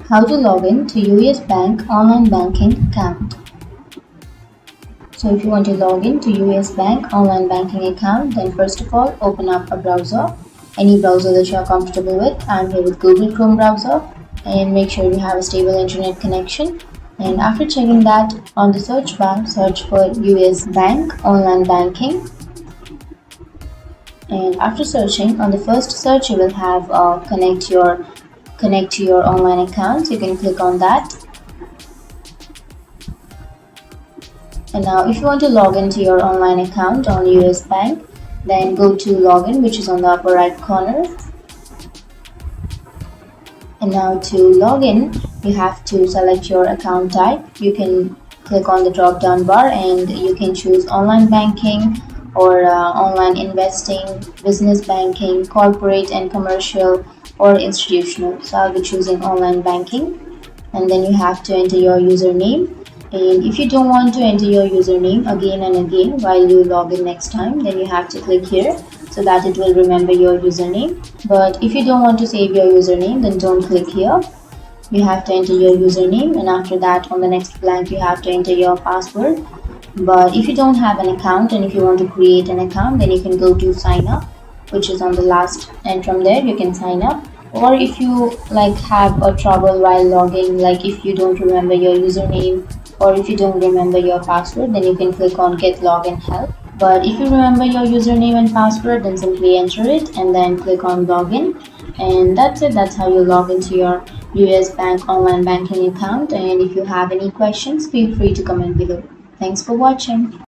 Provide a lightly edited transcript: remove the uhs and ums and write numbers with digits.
How to log in to US Bank online banking account. So if you want to log in to US Bank online banking account, then first of all open up a browser, any browser that you are comfortable with. I'm here with Google Chrome browser, and make sure you have a stable internet connection. And after checking that, on the search bar search for US Bank online banking. And after searching, on the first search you will have connect to your online account. You can click on that. And now if you want to log into your online account on US Bank, then go to login, which is on the upper right corner. And now to log in, you have to select your account type. You can click on the drop down bar and you can choose online banking or online investing, business banking, corporate and commercial, or institutional. So I'll be choosing online banking. And then you have to enter your username. And if you don't want to enter your username again and again while you log in next time, then you have to click here so that it will remember your username. But if you don't want to save your username, then don't click here. You have to enter your username, and after that on the next blank you have to enter your password. But if you don't have an account and if you want to create an account, then you can go to sign up, which is on the last, and from there you can sign up. Or if you have a trouble while logging, like if you don't remember your username or if you don't remember your password, then you can click on get login help. But if you remember your username and password, then simply enter it and then click on login. And that's it. That's how you log into your US Bank online banking account. And if you have any questions, feel free to comment below. Thanks for watching.